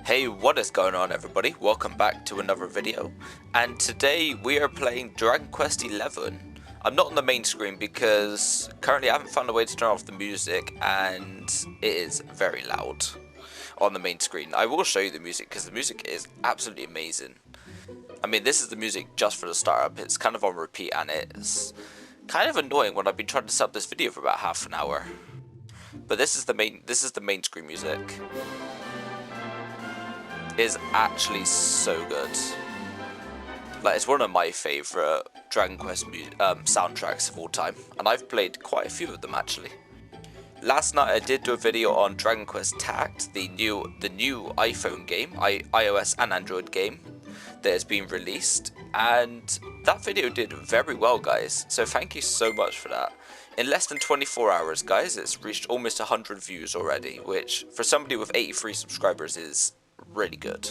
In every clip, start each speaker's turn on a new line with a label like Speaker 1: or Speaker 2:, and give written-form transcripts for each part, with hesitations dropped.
Speaker 1: Hey, what is going on everybody? Welcome back to another video, and today we are playing Dragon Quest XI. I'm not on the main screen because currently I haven't found a way to turn off the music and it is very loud on the main screen. I will show you the music because the music is absolutely amazing. I mean, this is the music just for the startup. It's kind of on repeat and it's kind of annoying when I've been trying to set up this video for about half an hour. But this is the main screen music. Is actually so good. Like, it's one of my favourite Dragon Quest soundtracks of all time, and I've played quite a few of them actually. Last night I did do a video on Dragon Quest Tact, the new iPhone game, iOS and Android game that has been released, and that video did very well, guys, so thank you so much for that. In less than 24 hours, guys, it's reached almost 100 views already, which for somebody with 83 subscribers is really good.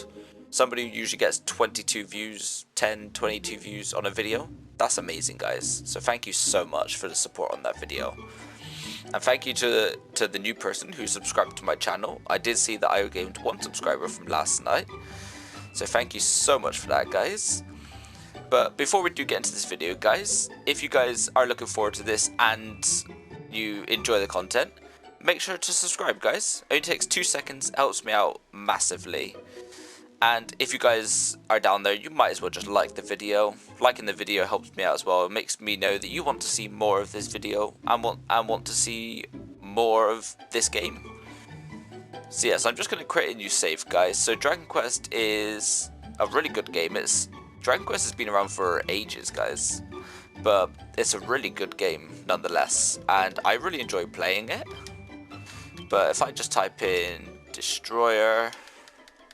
Speaker 1: Somebody who usually gets 22 views, 10, 22 views on a video, that's amazing, guys. So thank you so much for the support on that video. And thank you to the new person who subscribed to my channel. I did see that I gained 1 subscriber from last night. So thank you so much for that, guys. But before we do get into this video, guys, if you guys are looking forward to this and you enjoy the content, make sure to subscribe, guys. It only takes 2 seconds, helps me out massively. And if you guys are down there, you might as well just like the video. Liking the video helps me out as well. It makes me know that you want to see more of this video and want to see more of this game. So yes, I'm just going to create a new save, guys. So Dragon Quest is a really good game. Dragon Quest has been around for ages, guys. But it's a really good game nonetheless. And I really enjoy playing it. But if I just type in Destroyer,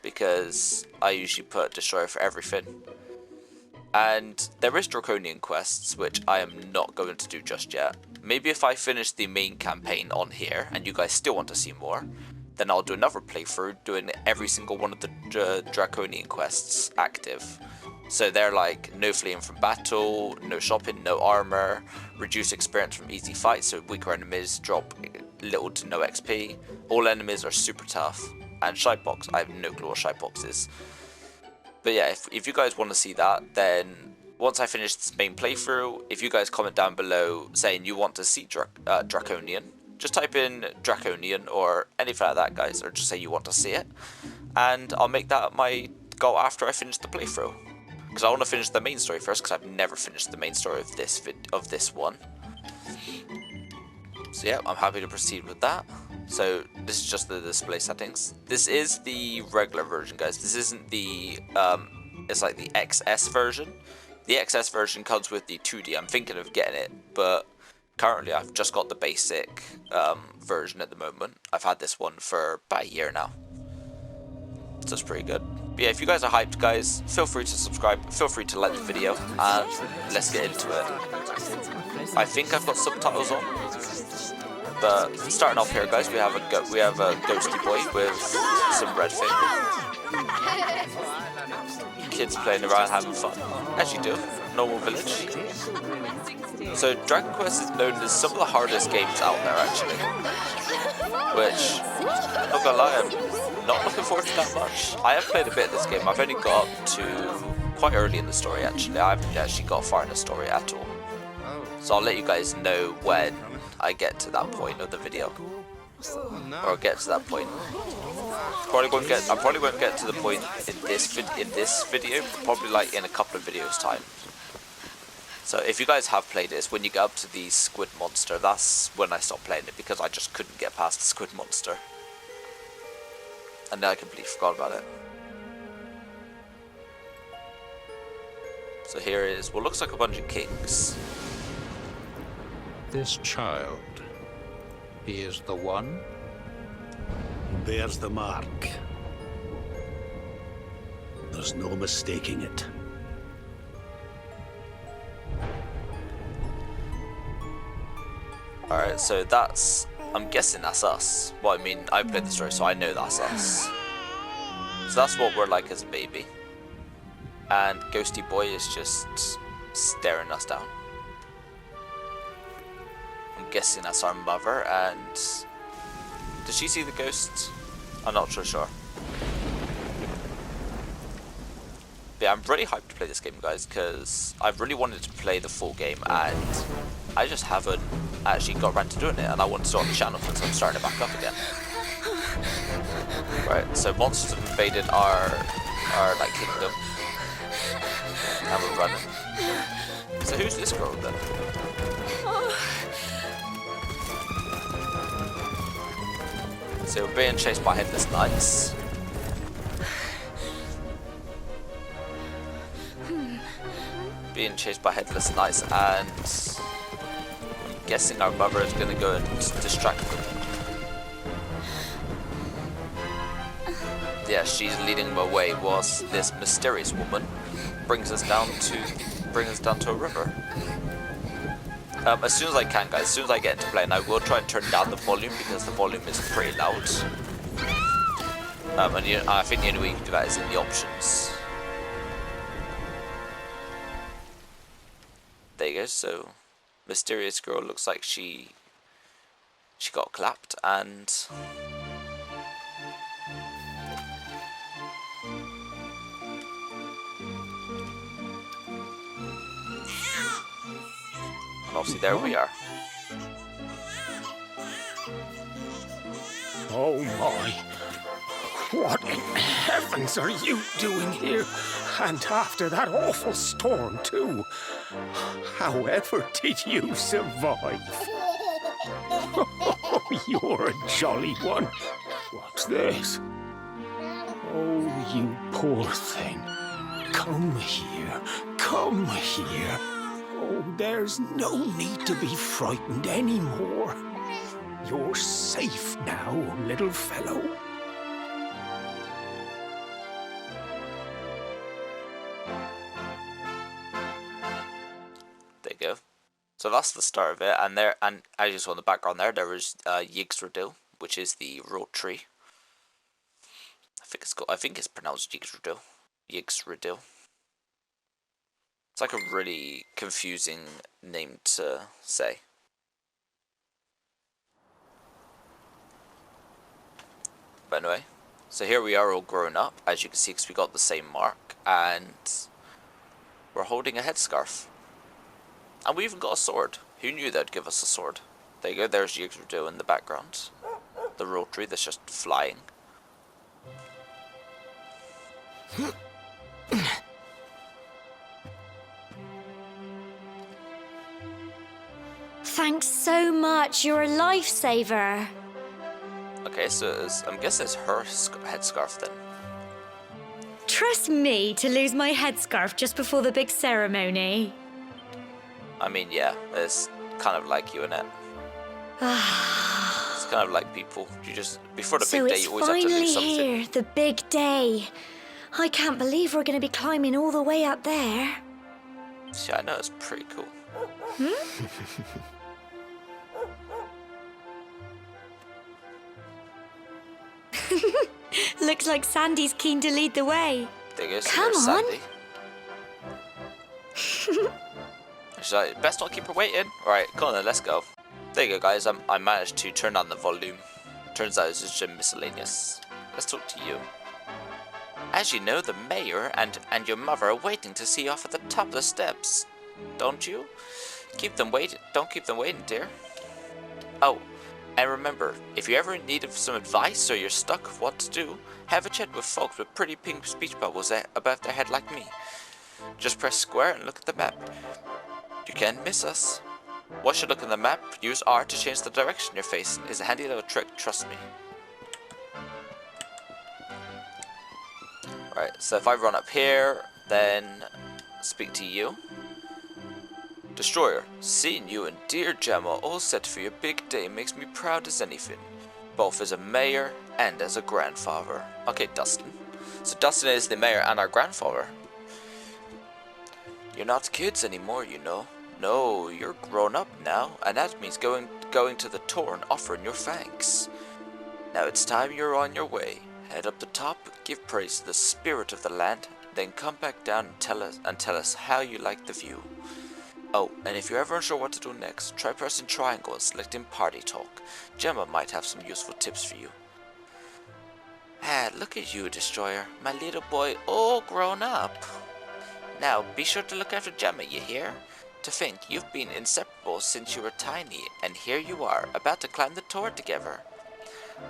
Speaker 1: because I usually put Destroyer for everything. And there is Draconian quests, which I am not going to do just yet. Maybe if I finish the main campaign on here, and you guys still want to see more, then I'll do another playthrough, doing every single one of the Draconian quests active. So they're like, no fleeing from battle, no shopping, no armor, reduce experience from easy fights, so weaker enemies drop little to no XP, all enemies are super tough, and Shitebox, I have no clue what Shitebox is. But yeah, if you guys want to see that, then once I finish this main playthrough, if you guys comment down below saying you want to see Draconian, just type in Draconian or anything like that, guys, or just say you want to see it, and I'll make that my goal after I finish the playthrough. Because I want to finish the main story first, because I've never finished the main story of this one. So yeah, I'm happy to proceed with that. So this is just the display settings. This is the regular version, guys. This isn't the it's like the XS version. The XS version comes with the 2D. I'm thinking of getting it, but currently I've just got the basic version at the moment. I've had this one for about a year now, so it's pretty good. But yeah, if you guys are hyped, guys, feel free to subscribe, feel free to like the video, and let's get into it. I think I've got subtitles on, but starting off here, guys, we have a ghosty boy with some red thing. Kids playing around, having fun, as you do, normal village. So Dragon Quest is known as some of the hardest games out there, actually, which, not gonna lie, I'm not looking forward to that much. I have played a bit of this game. I've only got to quite early in the story, actually. I haven't actually got far in the story at all. So I'll let you guys know when I get to that point of the video, or get to that point. I probably won't get to the point in this video, but probably like in a couple of videos time. So if you guys have played this, when you get up to the squid monster, that's when I stopped playing it, because I just couldn't get past the squid monster. And then I completely forgot about it. So here is what looks like a bunch of kings.
Speaker 2: This child, he is the one?
Speaker 3: Bears the mark. There's no mistaking it.
Speaker 1: Alright, so that's, I'm guessing that's us. Well, I mean, I played the story, so I know that's us. So that's what we're like as a baby. And Ghosty Boy is just staring us down. I'm guessing that's our mother, and Does she see the ghosts? I'm not so sure. yeah, I'm really hyped to play this game, guys, because I've really wanted to play the full game, and I just haven't actually got around to doing it, and I want to start the channel since I'm starting it back up again. Right, so monsters have invaded our like kingdom, and we're running. So who's this girl then? So we're being chased by headless knights. Being chased by headless knights, and I'm guessing our mother is going to go and distract them. Yeah, she's leading them away whilst this mysterious woman brings us down to a river. As soon as I can, guys, as soon as I get into play, and I will try and turn down the volume because the volume is pretty loud. And I think the only way you can do that is in the options. There you go. So, mysterious girl looks like she got clapped, and obviously there we are.
Speaker 4: Oh my! What in heavens are you doing here? And after that awful storm, too. However did you survive? Oh, you're a jolly one. What's this? Oh, you poor thing. Come here. Come here. Oh, there's no need to be frightened anymore. You're safe now, little fellow.
Speaker 1: There you go. So that's the start of it, and as you saw in the background there was Yggdrasil, which is the road tree. I think it's pronounced Yggdrasil. Yggdrasil. It's like a really confusing name to say. But anyway, so here we are all grown up, as you can see, because we got the same mark, and we're holding a headscarf. And we even got a sword. Who knew they'd give us a sword? There you go, there's Yggdrasil in the background. The rotary that's just flying.
Speaker 5: Thanks so much, you're a lifesaver.
Speaker 1: Okay, so I'm guessing it's her headscarf then.
Speaker 5: Trust me to lose my headscarf just before the big ceremony.
Speaker 1: I mean, yeah, it's kind of like you, innit? It's kind of like people. You just, before the big day, you always have to lose something.
Speaker 5: So it's finally here, the big day. I can't believe we're going to be climbing all the way up there.
Speaker 1: Yeah, I know, it's pretty cool.
Speaker 5: Looks like Sandy's keen to lead the way.
Speaker 1: There goes
Speaker 5: Come on.
Speaker 1: Sandy. She's like, best not keep her waiting. Alright, come on then, let's go. There you go, guys. I managed to turn on the volume. Turns out it's just miscellaneous. Let's talk to you. As you know, the mayor and your mother are waiting to see you off at the top of the steps. Don't you? Keep them waiting. Don't keep them waiting, dear. Oh, and remember, if you ever need some advice or you're stuck with what to do, have a chat with folks with pretty pink speech bubbles above their head like me. Just press square and look at the map. You can't miss us. Once you look at the map, use R to change the direction you're facing. It's a handy little trick, trust me. Right, so if I run up here, then speak to you. Destroyer, seeing you and dear Gemma all set for your big day makes me proud as anything, both as a mayor and as a grandfather. Okay, Dustin. So Dustin is the mayor and our grandfather. You're not kids anymore, you know. No, you're grown up now, and that means going to the tour and offering your thanks. Now it's time you're on your way. Head up the top, give praise to the spirit of the land, then come back down and tell us how you like the view. Oh, and if you're ever unsure what to do next, try pressing triangle and selecting Party Talk. Gemma might have some useful tips for you. Ah, look at you, Destroyer. My little boy all grown up. Now, be sure to look after Gemma, you hear? To think, you've been inseparable since you were tiny, and here you are, about to climb the tower together.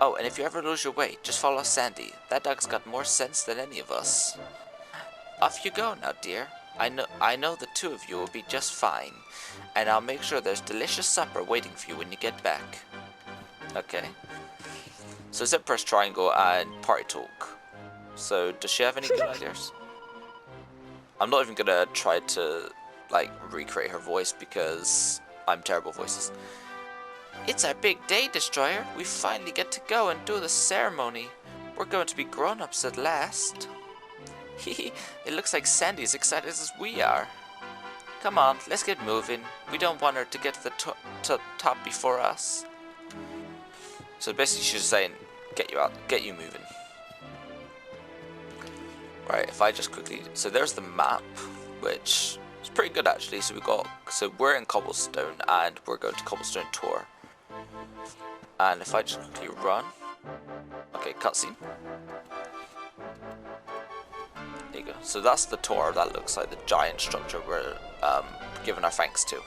Speaker 1: Oh, and if you ever lose your way, just follow Sandy. That dog's got more sense than any of us. Off you go now, dear. I know the two of you will be just fine, and I'll make sure there's delicious supper waiting for you when you get back. Okay. So zip press triangle and party talk. So does she have any good ideas? I'm not even gonna try to like recreate her voice because I'm terrible at voices. It's our big day, Destroyer. We finally get to go and do the ceremony. We're going to be grown-ups at last. Hehe, it looks like Sandy's excited as we are. Come on, let's get moving. We don't want her to get to the top before us. So basically she's saying, get you moving. Right, if I just quickly, so there's the map, which is pretty good actually. So we're in Cobblestone and we're going to Cobblestone Tour. And if I just quickly run, okay, cutscene. There you go. So that's the tour. That looks like the giant structure we're giving our thanks to.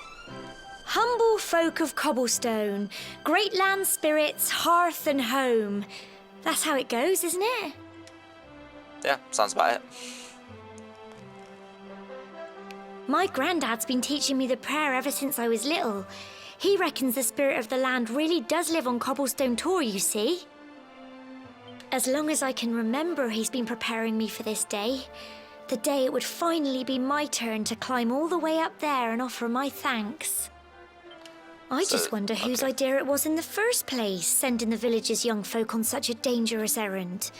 Speaker 5: Humble folk of Cobblestone, great land spirits, hearth and home. That's how it goes, isn't it?
Speaker 1: Yeah, sounds about it.
Speaker 5: My granddad's been teaching me the prayer ever since I was little. He reckons the spirit of the land really does live on Cobblestone Tour, you see. As long as I can remember, he's been preparing me for this day. The day it would finally be my turn to climb all the way up there and offer my thanks. I just wonder whose idea it was in the first place, sending the village's young folk on such a dangerous errand.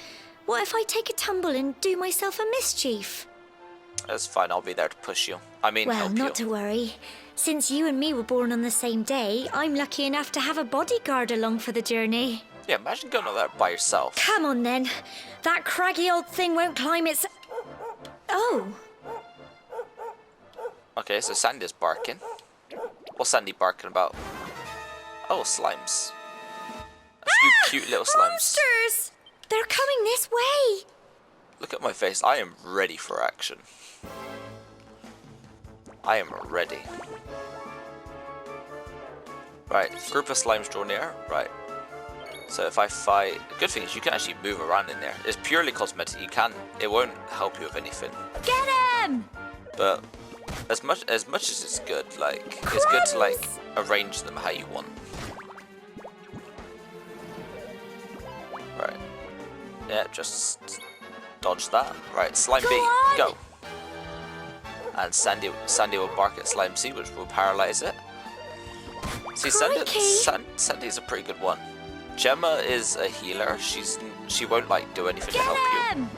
Speaker 5: What if I take a tumble and do myself a mischief?
Speaker 1: That's fine, I'll be there to push you. I mean,
Speaker 5: Well,
Speaker 1: help you.
Speaker 5: not to worry. Since you and me were born on the same day, I'm lucky enough to have a bodyguard along for the journey.
Speaker 1: Yeah, imagine going up there by yourself.
Speaker 5: Come on then. That craggy old thing won't climb its... Oh.
Speaker 1: Okay, so Sandy's barking. What's Sandy barking about? Oh, slimes. A few cute little slimes.
Speaker 5: Monsters! They're coming this way.
Speaker 1: Look at my face. I am ready for action. I am ready. Right, group of slimes draw near. Right. So if I fight, the good thing is you can actually move around in there. It's purely cosmetic. It won't help you with anything.
Speaker 5: Get him!
Speaker 1: But as much as it's good, like it's good to like arrange them how you want. Right. Yeah, just dodge that. Right, Slime B, go. And Sandy will bark at Slime C, which will paralyze it. See, Sandy's a pretty good one. Gemma is a healer. She won't like do anything to help you.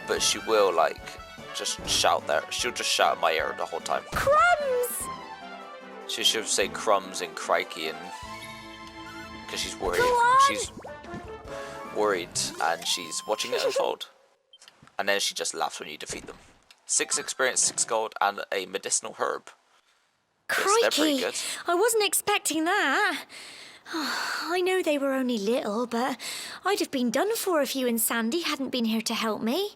Speaker 1: But she will like just shout there. She'll just shout in my ear the whole time.
Speaker 5: Crumbs!
Speaker 1: She'll say crumbs and crikey and because she's worried. She's worried and she's watching it unfold. And then she just laughs when you defeat them. 6 experience, 6 gold, and a medicinal herb.
Speaker 5: Crikey!
Speaker 1: Yes, they're pretty good.
Speaker 5: I wasn't expecting that. I know they were only little, but I'd have been done for if you and Sandy hadn't been here to help me.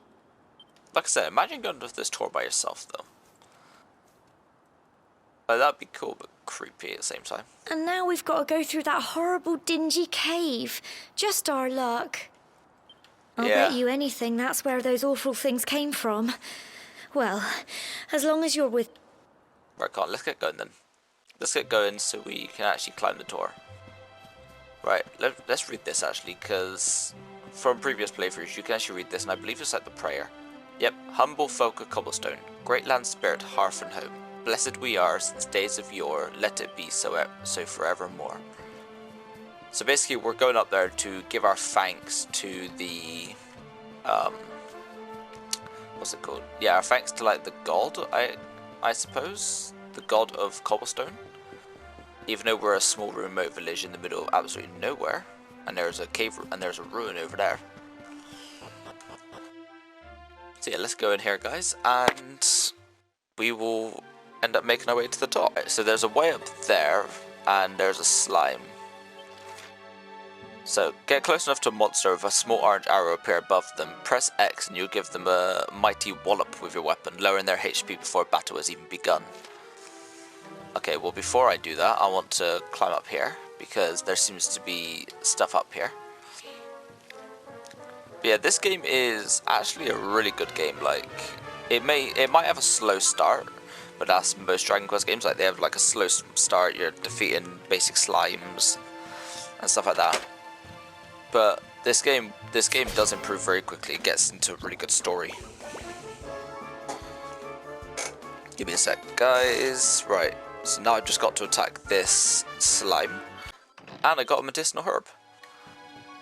Speaker 1: Like I said, imagine going to this tour by yourself, though. That'd be cool, but creepy at the same time.
Speaker 5: And now we've got to go through that horrible, dingy cave. Just our luck. I'll bet you anything that's where those awful things came from. Well, as long as you're with...
Speaker 1: Right, come on, let's get going then. Let's get going so we can actually climb the tower. Right, let's read this actually, because from previous playthroughs you can actually read this, and I believe it's like the prayer. Yep, humble folk of Cobblestone, great land spirit, hearth and home. Blessed we are since days of yore, let it be so forevermore. So basically we're going up there to give our thanks to the, what's it called? Yeah, our thanks to like the god, I suppose, the god of Cobblestone. Even though we're a small remote village in the middle of absolutely nowhere, and there's a cave and there's a ruin over there. So yeah, let's go in here, guys, and we will end up making our way to the top. So there's a way up there, and there's a slime. So, get close enough to a monster with a small orange arrow appear above them. Press X and you'll give them a mighty wallop with your weapon, lowering their HP before battle has even begun. Okay, well before I do that, I want to climb up here, because there seems to be stuff up here. But yeah, this game is actually a really good game. Like, it might have a slow start, but that's most Dragon Quest games. Like, they have like a slow start, you're defeating basic slimes and stuff like that. But this game does improve very quickly. It gets into a really good story. Give me a sec, guys. Right, so now I've just got to attack this slime. And I got a medicinal herb.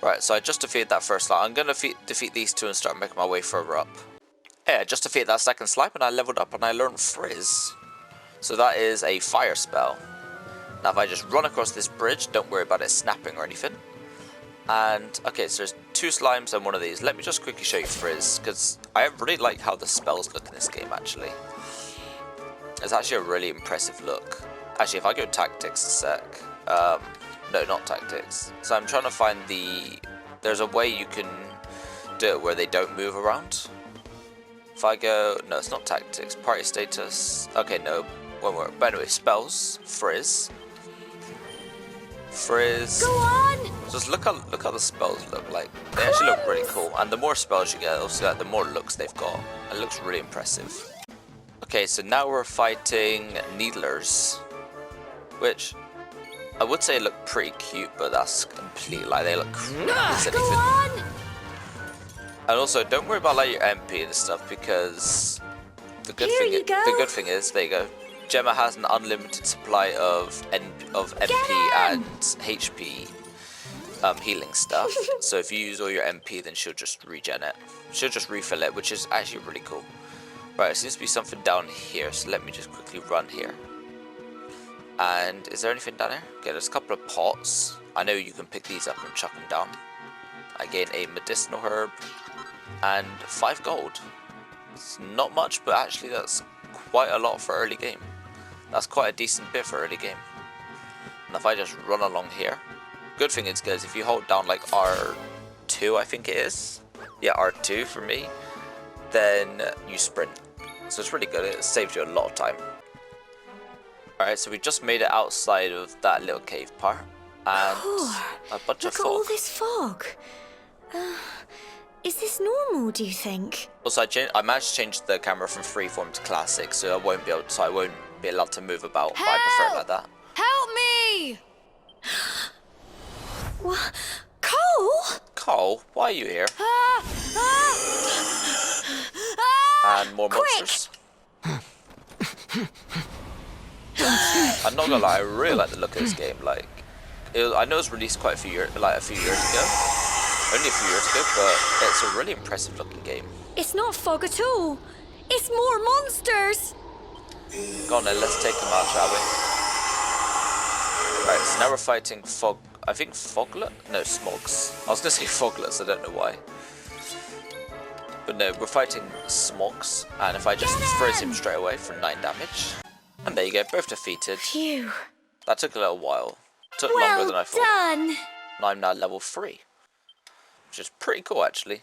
Speaker 1: Right, so I just defeated that first slime. I'm going to defeat these two and start making my way further up. Yeah, I just defeated that second slime and I leveled up and I learned Frizz. So that is a fire spell. Now if I just run across this bridge, don't worry about it snapping or anything. And, okay, so there's two slimes and one of these. Let me just quickly show you Frizz, because I really like how the spells look in this game, actually. It's actually a really impressive look. Actually, if I go tactics a sec. No, not tactics. So I'm trying to find there's a way you can do it where they don't move around. If I go, no, it's not tactics. Party status. Okay, no, won't work. But anyway, spells, Frizz.
Speaker 5: Go on!
Speaker 1: Just look how the spells look like. They actually look really cool, and the more spells you get, also the more looks they've got. It looks really impressive. Okay, so now we're fighting Needlers, which I would say look pretty cute, but that's complete lie. They look creepy as anything.
Speaker 5: Go on!
Speaker 1: And also, don't worry about like your MP and stuff, because the good thing is, there you go. Gemma has an unlimited supply of MP and HP healing stuff. So if you use all your MP, then she'll just regen it. She'll just refill it, which is actually really cool. Right, there seems to be something down here, so let me just quickly run here. And is there anything down here? Okay, there's a couple of pots. I know you can pick these up and chuck them down. I gain a medicinal herb and 5 gold. It's not much, but actually that's quite a lot for early game. That's quite a decent bit for early game. And if I just run along here, good thing is, guys, if you hold down like R2, I think it is. Yeah, R2 for me, then you sprint. So it's really good. It saves you a lot of time. Alright, so we just made it outside of that little cave part. And a bunch of fog.
Speaker 5: Look at all this fog. Is this normal, do you think?
Speaker 1: Also, I managed to change the camera from freeform to classic, so I won't be allowed to move about. But I prefer it like that.
Speaker 6: Help me!
Speaker 5: What? Cole?
Speaker 1: Cole, why are you here? And more monsters. I'm not gonna lie, I really like the look of this game. Like, I know it was released quite a few years ago, only a few years ago, but it's a really impressive looking game.
Speaker 5: It's not fog at all. It's more monsters.
Speaker 1: Go on then, let's take them out, shall we? Right, so now we're fighting I think Foglet? No, Smogs. I was gonna say Foglets, I don't know why. But no, we're fighting Smogs, and if I just froze him straight away for 9 damage. And there you go, both defeated.
Speaker 5: Phew.
Speaker 1: That took a little while. Took
Speaker 5: Well
Speaker 1: longer than I thought.
Speaker 5: done.
Speaker 1: And I'm now level 3. Which is pretty cool, actually.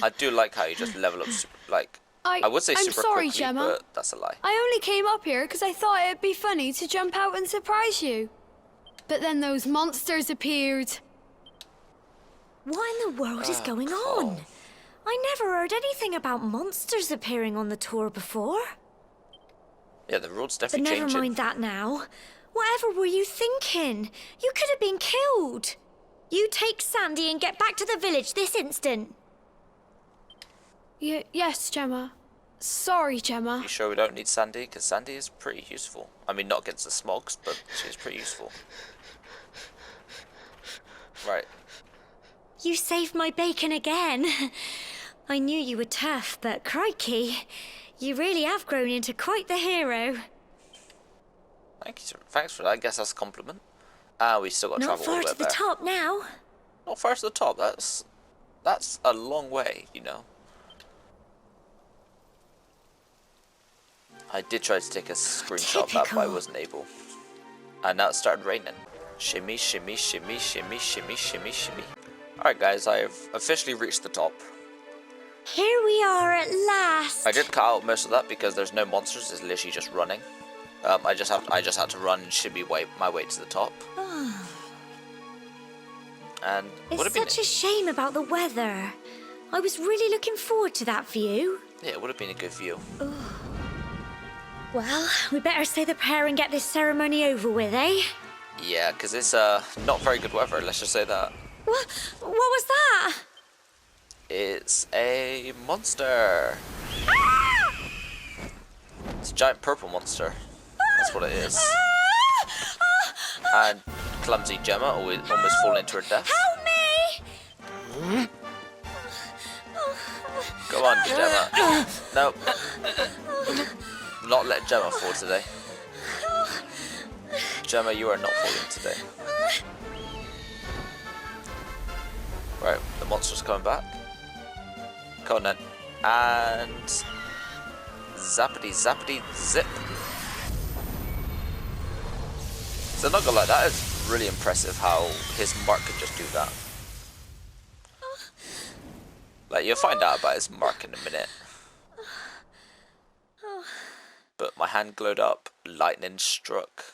Speaker 1: I do like how you just level up I would say
Speaker 6: I'm
Speaker 1: super
Speaker 6: sorry,
Speaker 1: quickly,
Speaker 6: Gemma.
Speaker 1: but that's a lie.
Speaker 6: I only came up here because I thought it'd be funny to jump out and surprise you. But then those monsters appeared.
Speaker 5: What in the world is going on? I never heard anything about monsters appearing on the tour before.
Speaker 1: Yeah, the road's
Speaker 5: But
Speaker 1: definitely
Speaker 5: never
Speaker 1: changing.
Speaker 5: mind that now. Whatever were you thinking? You could have been killed. You take Sandy and get back to the village this instant.
Speaker 6: Yes, Gemma. Sorry, Gemma.
Speaker 1: You sure we don't need Sandy? Because Sandy is pretty useful. I mean, not against the Smogs, but she's pretty useful. Right.
Speaker 5: You saved my bacon again. I knew you were tough, but crikey, you really have grown into quite the hero.
Speaker 1: Thank you, sir. Thanks for that. I guess that's a compliment. Ah, we still got to
Speaker 5: Not
Speaker 1: travel all
Speaker 5: far
Speaker 1: the way
Speaker 5: to the
Speaker 1: there.
Speaker 5: top now.
Speaker 1: Not far to the top. That's a long way, you know. I did try to take a screenshot of that, but I
Speaker 5: Typical.
Speaker 1: wasn't able. And now it started raining. Shimmy, shimmy, shimmy, shimmy, shimmy, shimmy, shimmy. Alright guys, I've officially reached the top.
Speaker 5: Here we are at last.
Speaker 1: I did cut out most of that because there's no monsters, it's literally just running. I just had to run and shimmy my way to the top. And
Speaker 5: It's such a shame about the weather. I was really looking forward to that view.
Speaker 1: Yeah, it would have been a good view.
Speaker 5: Well, we better say the prayer and get this ceremony over with, eh?
Speaker 1: Yeah, because it's not very good weather, let's just say that.
Speaker 5: What was that?
Speaker 1: It's a monster. It's a giant purple monster. That's what it is. And clumsy Gemma almost falling to her death.
Speaker 5: Help me!
Speaker 1: Go on, Gemma. No. Not let Gemma fall today. Gemma, you are not falling today. Right, the monster's coming back. Come on then. And zappity zappity zip. So not gonna lie, that is really impressive how his mark could just do that. Like, you'll find out about his mark in a minute. But my hand glowed up, lightning struck.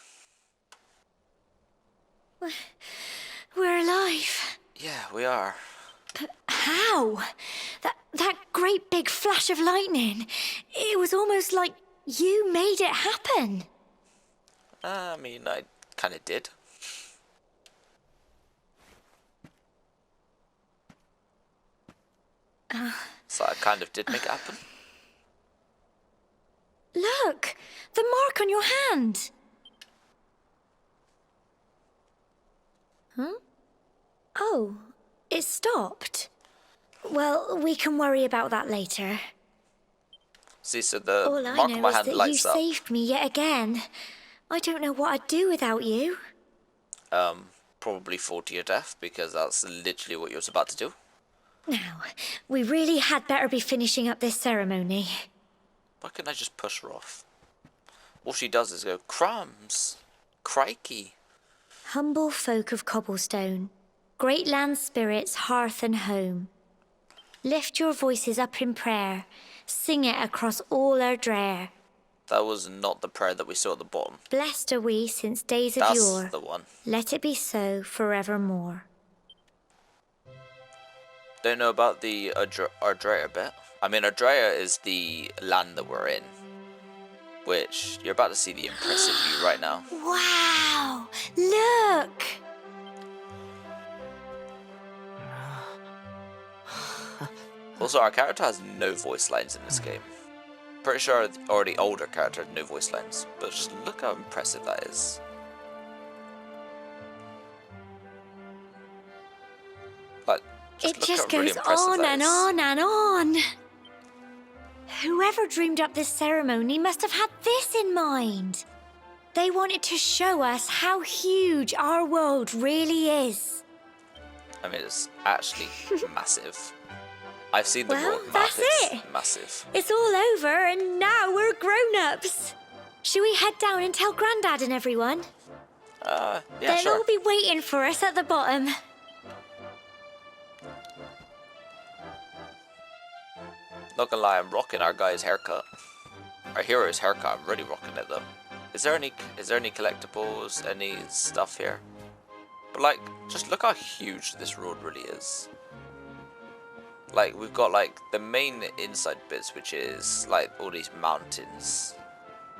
Speaker 5: We're alive.
Speaker 1: Yeah, we are.
Speaker 5: But how? That great big flash of lightning. It was almost like you made it happen.
Speaker 1: I mean, I kind of did. So I kind of did make it happen.
Speaker 5: Look, the mark on your hand. Huh? Oh, it stopped. Well, we can worry about that later.
Speaker 1: See, so the
Speaker 5: All I
Speaker 1: mark on
Speaker 5: know
Speaker 1: my
Speaker 5: is
Speaker 1: hand
Speaker 5: that you
Speaker 1: lights up.
Speaker 5: saved me yet again. I don't know what I'd do without you.
Speaker 1: Probably fall to your death, because that's literally what you was about to do.
Speaker 5: Now, we really had better be finishing up this ceremony.
Speaker 1: Why couldn't I just push her off? All she does is go, crumbs, crikey.
Speaker 5: Humble folk of cobblestone, great land spirits, hearth and home. Lift your voices up in prayer, sing it across all our drear.
Speaker 1: That was not the prayer that we saw at the bottom.
Speaker 5: Blessed are we since days of
Speaker 1: That's
Speaker 5: yore.
Speaker 1: the one.
Speaker 5: Let it be so forevermore.
Speaker 1: Don't know about the Ardrea bit. I mean, Ardrea is the land that we're in, which you're about to see the impressive view right now.
Speaker 5: Wow! Look!
Speaker 1: Also, our character has no voice lines in this game. Pretty sure the already older character had no voice lines, but just look how impressive that is. Like,
Speaker 5: It
Speaker 1: look
Speaker 5: just
Speaker 1: how really
Speaker 5: goes
Speaker 1: impressive
Speaker 5: on
Speaker 1: that
Speaker 5: and
Speaker 1: is.
Speaker 5: on and on. Whoever dreamed up this ceremony must have had this in mind. They wanted to show us how huge our world really is.
Speaker 1: I mean, it's actually massive. I've seen the
Speaker 5: Well,
Speaker 1: world map,
Speaker 5: that's
Speaker 1: it's
Speaker 5: it.
Speaker 1: massive.
Speaker 5: It's all over and now we're grown-ups. Should we head down and tell Grandad and everyone?
Speaker 1: Yeah,
Speaker 5: They'll
Speaker 1: sure.
Speaker 5: all be waiting for us at the bottom.
Speaker 1: Not gonna lie, I'm rocking our guy's haircut. Our hero's haircut, I'm really rocking it though. Is there any collectibles, any stuff here? But like, just look how huge this road really is. Like, we've got like the main inside bits, which is like all these mountains.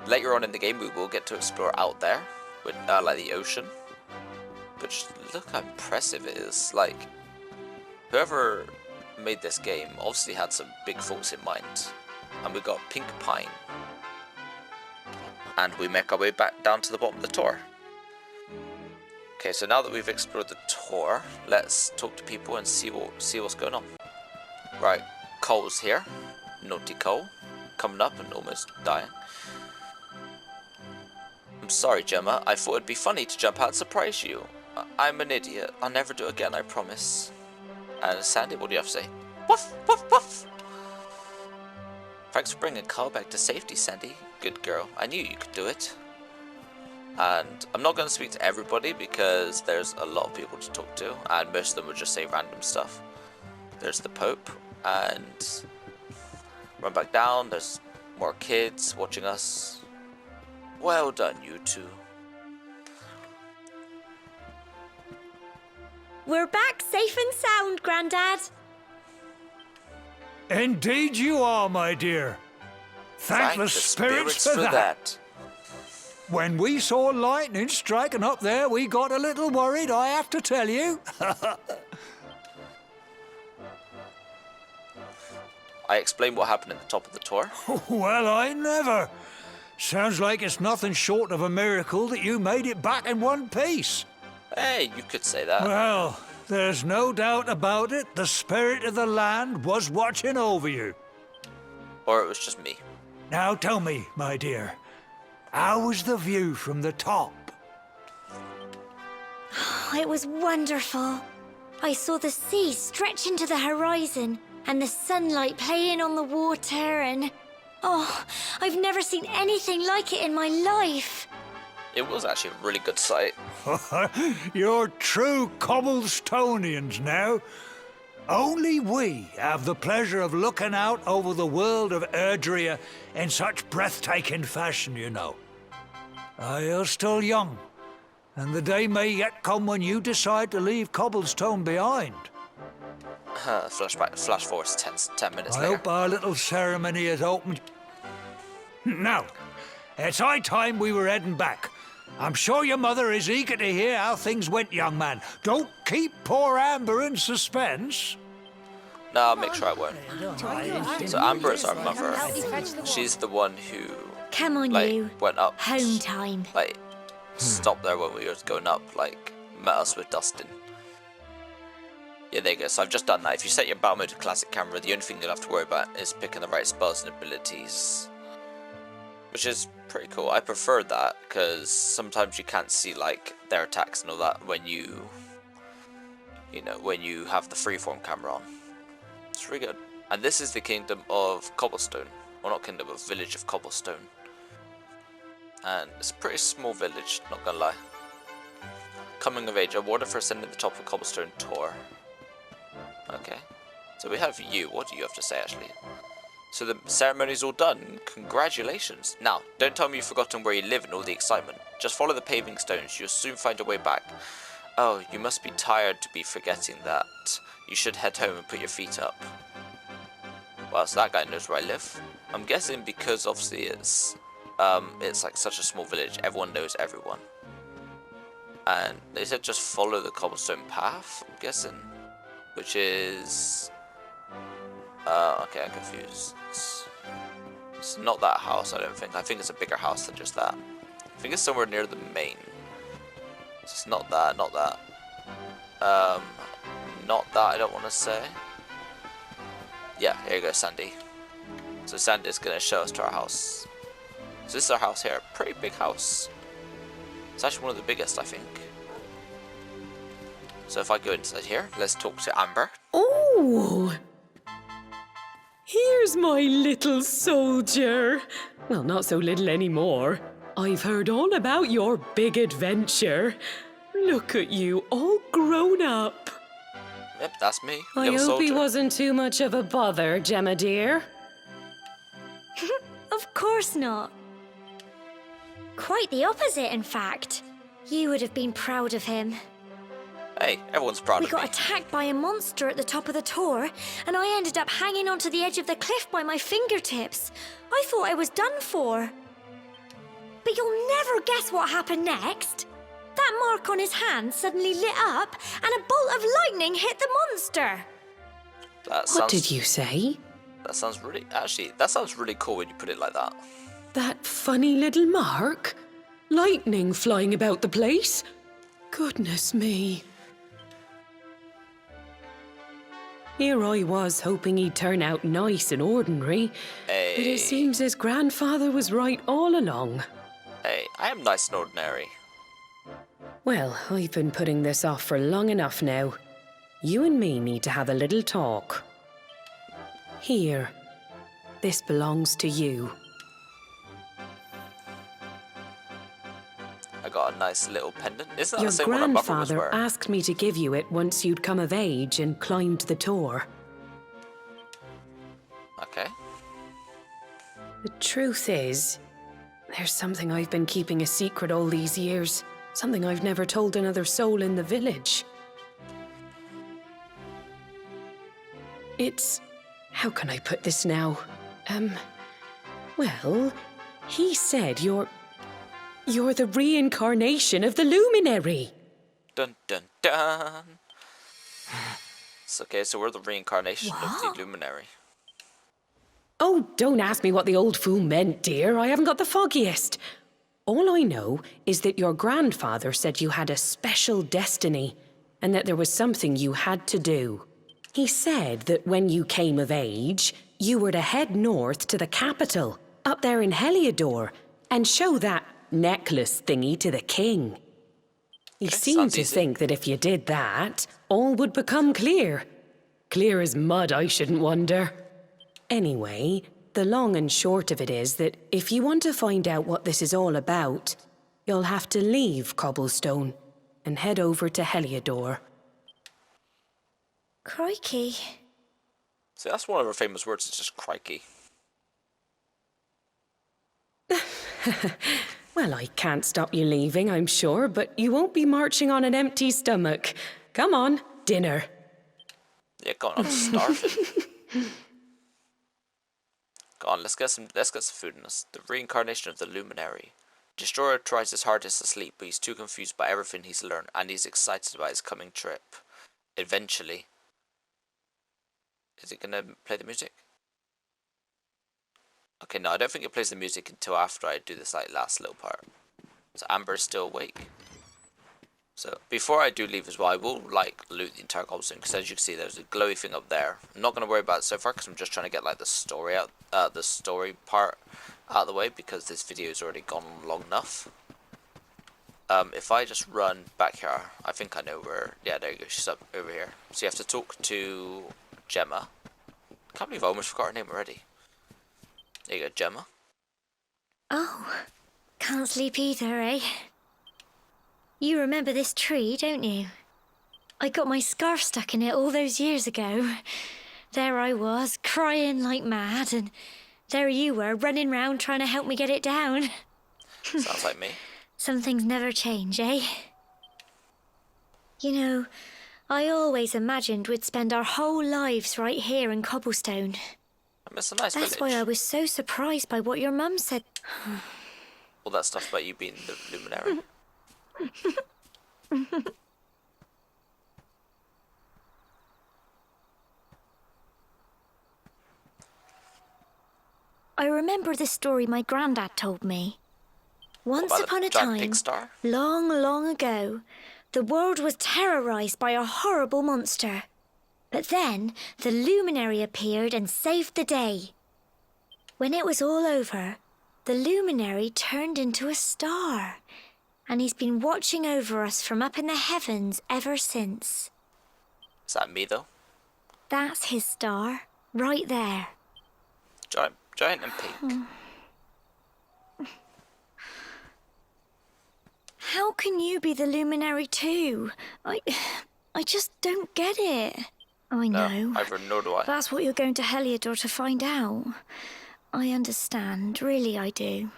Speaker 1: Later on in the game, we will get to explore out there with like the ocean. But just look how impressive it is. Like, whoever made this game obviously had some big thoughts in mind. And we got Pink Pine. And we make our way back down to the bottom of the tour. Okay, so now that we've explored the tour, let's talk to people and see what's going on. Right, Cole's here. Naughty Cole. Coming up and almost dying. I'm sorry, Gemma. I thought it'd be funny to jump out and surprise you. I'm an idiot. I'll never do it again, I promise. And Sandy, what do you have to say? Woof, woof, woof! Thanks for bringing Carl back to safety, Sandy. Good girl. I knew you could do it. And I'm not going to speak to everybody because there's a lot of people to talk to, and most of them would just say random stuff. There's the Pope, and run back down, there's more kids watching us. Well done, you two.
Speaker 5: We're back safe and sound, Grandad.
Speaker 7: Indeed you are, my dear. Thank the spirits for that. When we saw lightning striking up there, we got a little worried, I have to tell you.
Speaker 1: I explained what happened at the top of the tour.
Speaker 7: Well, I never. Sounds like it's nothing short of a miracle that you made it back in one piece.
Speaker 1: Hey, you could say that.
Speaker 7: Well, there's no doubt about it. The spirit of the land was watching over you.
Speaker 1: Or it was just me.
Speaker 7: Now tell me, my dear, how was the view from the top?
Speaker 5: It was wonderful. I saw the sea stretch into the horizon and the sunlight playing on the water and... Oh, I've never seen anything like it in my life.
Speaker 1: It was actually a really good sight.
Speaker 7: You're true Cobblestonians now. Only we have the pleasure of looking out over the world of Erdrea in such breathtaking fashion, you know. You're still young, and the day may yet come when you decide to leave Cobblestone behind.
Speaker 1: Flash forward 10 minutes
Speaker 7: I
Speaker 1: later.
Speaker 7: hope our little ceremony is open. Now, it's high time we were heading back. I'm sure your mother is eager to hear how things went, young man. Don't keep poor Amber in suspense.
Speaker 1: No, I'll make sure I won't. So Amber is our mother. She's the one who,
Speaker 5: Come on,
Speaker 1: like,
Speaker 5: you.
Speaker 1: went up.
Speaker 5: Home time.
Speaker 1: Like, stopped there when we were going up, like, met us with Dustin. Yeah, there you go. So I've just done that. If you set your battle mode to classic camera, the only thing you'll have to worry about is picking the right spells and abilities. Which is pretty cool. I prefer that, because sometimes you can't see, like, their attacks and all that when you know, when you have the freeform camera on. It's really good. And this is the kingdom of Cobblestone. Well, not kingdom, but village of Cobblestone. And it's a pretty small village, not gonna lie. Coming of age, awarded for ascending the top of Cobblestone Tour. Okay. So we have you. What do you have to say, actually? So the ceremony's all done. Congratulations. Now, don't tell me you've forgotten where you live and all the excitement. Just follow the paving stones. You'll soon find your way back. Oh, you must be tired to be forgetting that. You should head home and put your feet up. Well, so that guy knows where I live. I'm guessing because obviously it's like such a small village. Everyone knows everyone. And they said just follow the cobblestone path, I'm guessing. Which is... okay, I'm confused. It's not that house, I don't think. I think it's a bigger house than just that. I think it's somewhere near the main. It's not that, not that. Not that, I don't want to say. Yeah, here you go, Sandy. So Sandy's going to show us to our house. So this is our house here. Pretty big house. It's actually one of the biggest, I think. So if I go inside here, let's talk to Amber.
Speaker 8: Oh! Here's my little soldier. Well, not so little anymore. I've heard all about your big adventure. Look at you, all grown up.
Speaker 1: Yep, that's me.
Speaker 8: I
Speaker 1: little
Speaker 8: hope he
Speaker 1: soldier.
Speaker 8: wasn't too much of a bother, Gemma dear.
Speaker 5: Of course not. Quite the opposite, in fact. You would have been proud of him.
Speaker 1: Hey, everyone's proud
Speaker 5: We
Speaker 1: of
Speaker 5: got
Speaker 1: me.
Speaker 5: attacked by a monster at the top of the tour, and I ended up hanging onto the edge of the cliff by my fingertips. I thought I was done for. But you'll never guess what happened next. That mark on his hand suddenly lit up, and a bolt of lightning hit the monster.
Speaker 1: That
Speaker 8: What
Speaker 1: sounds,
Speaker 8: did you say?
Speaker 1: That sounds really... Actually, that sounds really cool when you put it like that.
Speaker 8: That funny little mark? Lightning flying about the place? Goodness me. Here I was hoping he'd turn out nice and ordinary, but
Speaker 1: Hey,
Speaker 8: it seems his grandfather was right all along.
Speaker 1: hey, I am nice and ordinary.
Speaker 8: Well, I've been putting this off for long enough now. You and me need to have a little talk. Here. This belongs to you.
Speaker 1: I got a nice little pendant. Isn't that
Speaker 8: Your
Speaker 1: the same one our mother was
Speaker 8: grandfather
Speaker 1: wearing?
Speaker 8: asked me to give you it once you'd come of age and climbed the tor.
Speaker 1: Okay.
Speaker 8: The truth is, there's something I've been keeping a secret all these years. Something I've never told another soul in the village. It's... how can I put this now? Well, he said you're the reincarnation of the luminary.
Speaker 1: Dun dun dun. It's okay, so we're the reincarnation of the luminary.
Speaker 8: Oh, don't ask me what the old fool meant, dear. I haven't got the foggiest. All I know is that your grandfather said you had a special destiny and that there was something you had to do. He said that when you came of age, you were to head north to the capital, up there in Heliodor, and show that necklace thingy to the king. He seemed to think that if you did that, all would become clear. Clear as mud, I shouldn't wonder. Anyway, the long and short of it is that if you want to find out what this is all about, you'll have to leave Cobblestone and head over to Heliodor.
Speaker 5: Crikey.
Speaker 1: See, that's one of her famous words, it's just crikey.
Speaker 8: Well, I can't stop you leaving, I'm sure, but you won't be marching on an empty stomach. Come on, dinner.
Speaker 1: Yeah, go on, I'm starving. Go on, let's get some food in us. The reincarnation of the luminary. Destroyer tries his hardest to sleep, but he's too confused by everything he's learned, and he's excited about his coming trip. Eventually. Is it gonna play the music? Okay, no, I don't think it plays the music until after I do this last little part. So Amber's still awake. So before I do leave as well, I will loot the entire cobblestone, because as you can see, there's a glowy thing up there. I'm not gonna worry about it so far because I'm just trying to get the story out, the story part out of the way, because this video has already gone on long enough. If I just run back here, I think I know where. Yeah, there you go. She's up over here. So you have to talk to Gemma. I can't believe I almost forgot her name already. There you go, Gemma.
Speaker 5: Oh, can't sleep either, eh? You remember this tree, don't you? I got my scarf stuck in it all those years ago. There I was, crying like mad, and there you were, running round trying to help me get it down.
Speaker 1: Sounds like me.
Speaker 5: Some things never change, eh? You know, I always imagined we'd spend our whole lives right here in Cobblestone.
Speaker 1: It's a nice
Speaker 5: That's
Speaker 1: village.
Speaker 5: why I was so surprised by what your mum said.
Speaker 1: All that stuff about you being the luminary.
Speaker 5: I remember the story my granddad told me. Once
Speaker 1: about
Speaker 5: upon
Speaker 1: the
Speaker 5: a
Speaker 1: giant
Speaker 5: time,
Speaker 1: pig star?
Speaker 5: long, long ago, the world was terrorized by a horrible monster. But then the luminary appeared and saved the day. When it was all over, the luminary turned into a star, and he's been watching over us from up in the heavens ever since.
Speaker 1: Is that me though?
Speaker 5: That's his star, right there.
Speaker 1: Giant and pink.
Speaker 5: How can you be the luminary too? I just don't get it. I know.
Speaker 1: No, either nor do I.
Speaker 5: That's what you're going to Heliodor to find out. I understand, really I do.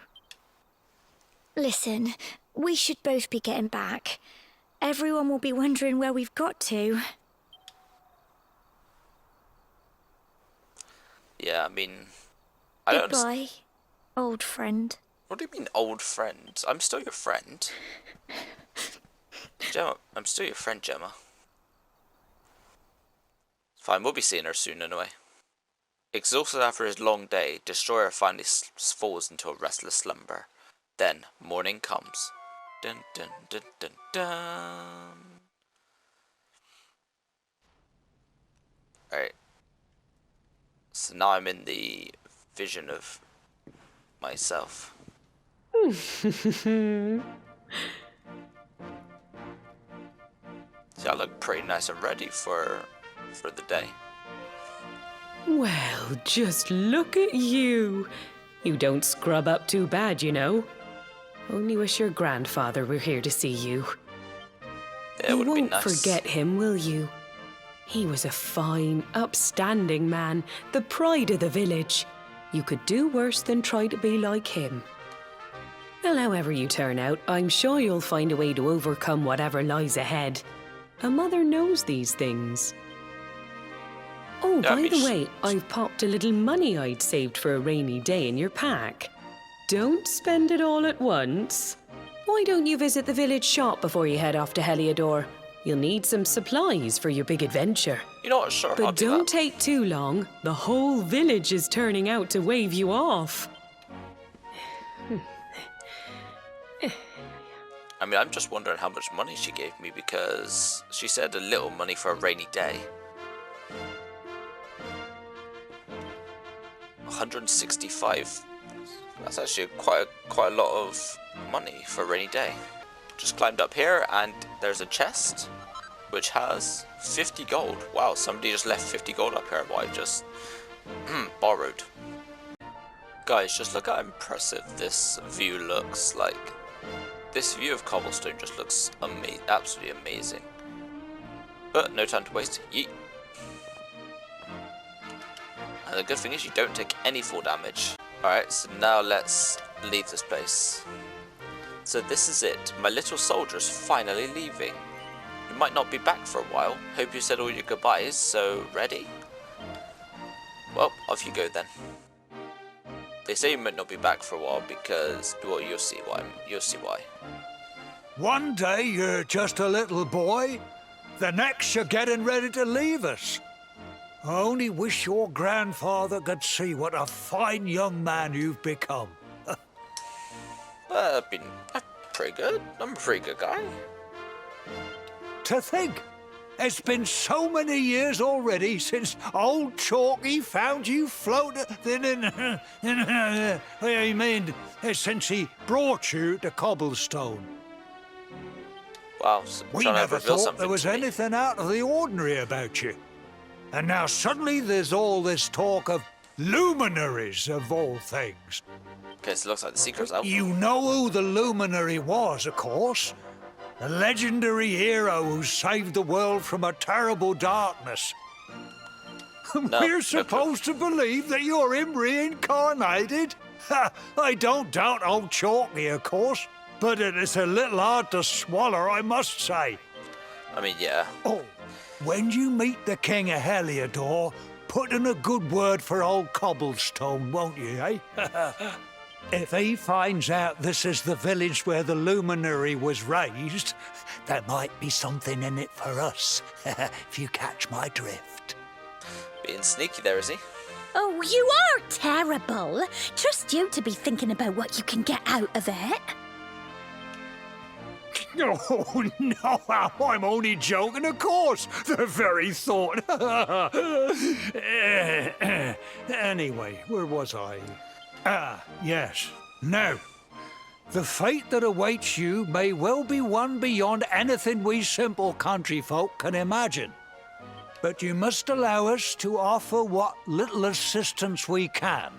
Speaker 5: Listen, we should both be getting back. Everyone will be wondering where we've got to.
Speaker 1: Yeah, I mean, I don't understand.
Speaker 5: Goodbye, old friend.
Speaker 1: What do you mean, old friend? I'm still your friend. Gemma, I'm still your friend, Gemma. Fine, we'll be seeing her soon anyway. Exhausted after his long day, Destroyer finally falls into a restless slumber. Then, morning comes. Dun dun dun dun dun. Alright. So now I'm in the vision of myself. See, I look pretty nice and ready for the day.
Speaker 8: Well, just look at you. You don't scrub up too bad, you know. Only wish your grandfather were here to see you.
Speaker 1: Yeah, it
Speaker 8: You
Speaker 1: would be
Speaker 8: won't
Speaker 1: nice.
Speaker 8: forget him, will you? He was a fine, upstanding man, the pride of the village. You could do worse than try to be like him. Well, however you turn out, I'm sure you'll find a way to overcome whatever lies ahead. A mother knows these things. Oh,
Speaker 1: Yeah, I
Speaker 8: by
Speaker 1: mean,
Speaker 8: the way, I've popped a little money I'd saved for a rainy day in your pack. Don't spend it all at once. Why don't you visit the village shop before you head off to Heliodor? You'll need some supplies for your big adventure.
Speaker 1: You know what? Sure, I'll
Speaker 8: But
Speaker 1: do
Speaker 8: don't
Speaker 1: that.
Speaker 8: take too long. The whole village is turning out to wave you off.
Speaker 1: I mean, I'm just wondering how much money she gave me because she said a little money for a rainy day. 165. That's actually quite a lot of money for a rainy day. Just climbed up here and there's a chest which has 50 gold. Wow, somebody just left 50 gold up here. Well, I just borrowed. Guys, just look how impressive this view looks like. This view of cobblestone just looks absolutely amazing. But no time to waste. Yeet. And the good thing is you don't take any fall damage. Alright, so now let's leave this place. So this is it. My little soldier's finally leaving. You might not be back for a while. Hope you said all your goodbyes, so ready? Well, off you go then. They say you might not be back for a while because, well, you'll see why. You'll see why.
Speaker 7: One day you're just a little boy, the next you're getting ready to leave us. I only wish your grandfather could see what a fine young man you've become.
Speaker 1: I've been pretty good. I'm a pretty good guy.
Speaker 7: To think, it's been so many years already since old Chalky found you floating I mean, since he brought you to Cobblestone.
Speaker 1: Wow,
Speaker 7: We
Speaker 1: trying to
Speaker 7: never
Speaker 1: reveal
Speaker 7: thought
Speaker 1: something
Speaker 7: there was
Speaker 1: to me.
Speaker 7: anything out of the ordinary about you. And now suddenly there's all this talk of luminaries of all things.
Speaker 1: Okay, so it looks like the secret's out.
Speaker 7: You know who the luminary was, of course. The legendary hero who saved the world from a terrible darkness. We're supposed to believe that you're him reincarnated? Ha, I don't doubt old Chalky, of course, but it's a little hard to swallow, I must say.
Speaker 1: I mean, yeah.
Speaker 7: Oh, when you meet the King of Heliodor, put in a good word for old Cobblestone, won't you, eh? If he finds out this is the village where the luminary was raised, there might be something in it for us, if you catch my drift.
Speaker 1: Being sneaky there, is he?
Speaker 9: Oh, you are terrible. Trust you to be thinking about what you can get out of it.
Speaker 7: Oh, no, I'm only joking, of course. The very thought. Anyway, where was I? Ah, yes. Now, the fate that awaits you may well be one beyond anything we simple country folk can imagine. But you must allow us to offer what little assistance we can.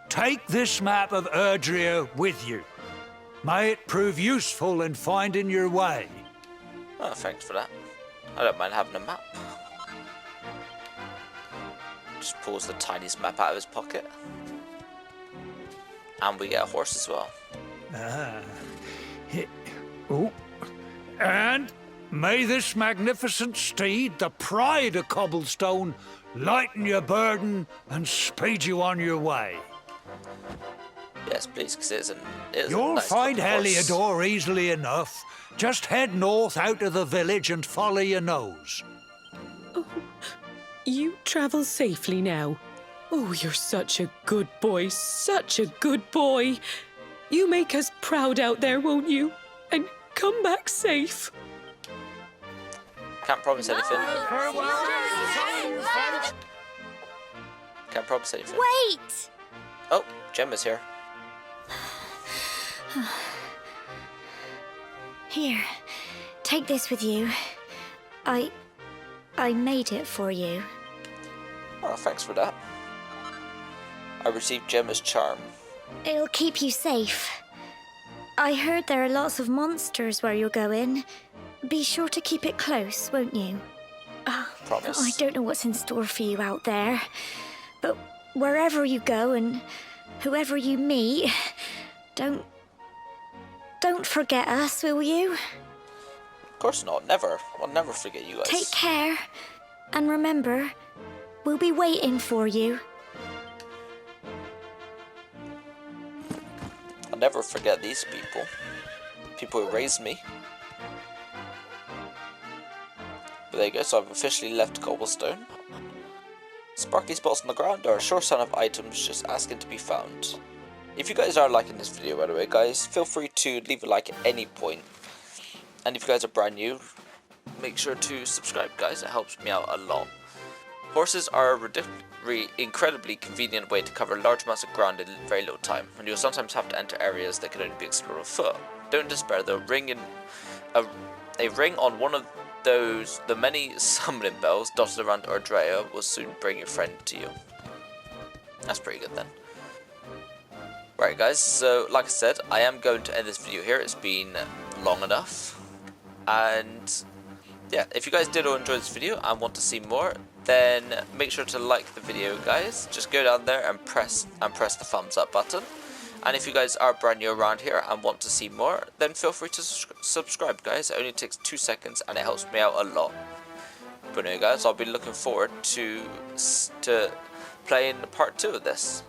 Speaker 7: Take this map of Erdrea with you. May it prove useful in finding your way.
Speaker 1: Oh, thanks for that. I don't mind having a map. Just pulls the tiniest map out of his pocket. And we get a horse as well.
Speaker 7: Oh. And may this magnificent steed, the pride of Cobblestone, lighten your burden and speed you on your way.
Speaker 1: Yes, please, because it is a
Speaker 7: You'll
Speaker 1: nice
Speaker 7: find
Speaker 1: little horse.
Speaker 7: Heliodor easily enough. Just head north out of the village and follow your nose.
Speaker 8: Oh, you travel safely now. Oh, you're such a good boy, such a good boy. You make us proud out there, won't you? And come back safe.
Speaker 1: Can't promise anything. Can't promise anything.
Speaker 9: Wait!
Speaker 1: Oh, Gemma's here.
Speaker 5: Here, take this with you. I made it for you.
Speaker 1: Oh, thanks for that. I received Gemma's charm.
Speaker 5: It'll keep you safe. I heard there are lots of monsters where you're going. Be sure to keep it close, won't you?
Speaker 1: Promise.
Speaker 5: I don't know what's in store for you out there, but wherever you go and whoever you meet, don't forget us, will you?
Speaker 1: Of course not. Never. I'll never forget you guys.
Speaker 5: Take care, and remember, we'll be waiting for you.
Speaker 1: I'll never forget these people. People who raised me. But there you go, so I've officially left Cobblestone. Sparkly spots on the ground are a sure sign of items just asking to be found. If you guys are liking this video, by the way, guys, feel free to leave a like at any point. And if you guys are brand new, make sure to subscribe, guys. It helps me out a lot. Horses are a incredibly convenient way to cover large amounts of ground in very little time, and you'll sometimes have to enter areas that can only be explored on foot. Don't despair though, a ring on one of the many summoning bells dotted around Erdrea will soon bring your friend to you. That's pretty good then. Right guys, so like I said, I am going to end this video here. It's been long enough. And yeah, if you guys did enjoy this video and want to see more, then make sure to like the video, guys. Just go down there and press the thumbs up button. And if you guys are brand new around here and want to see more, then feel free to subscribe, guys. It only takes 2 seconds and it helps me out a lot. But anyway, guys, I'll be looking forward to playing part 2 of this.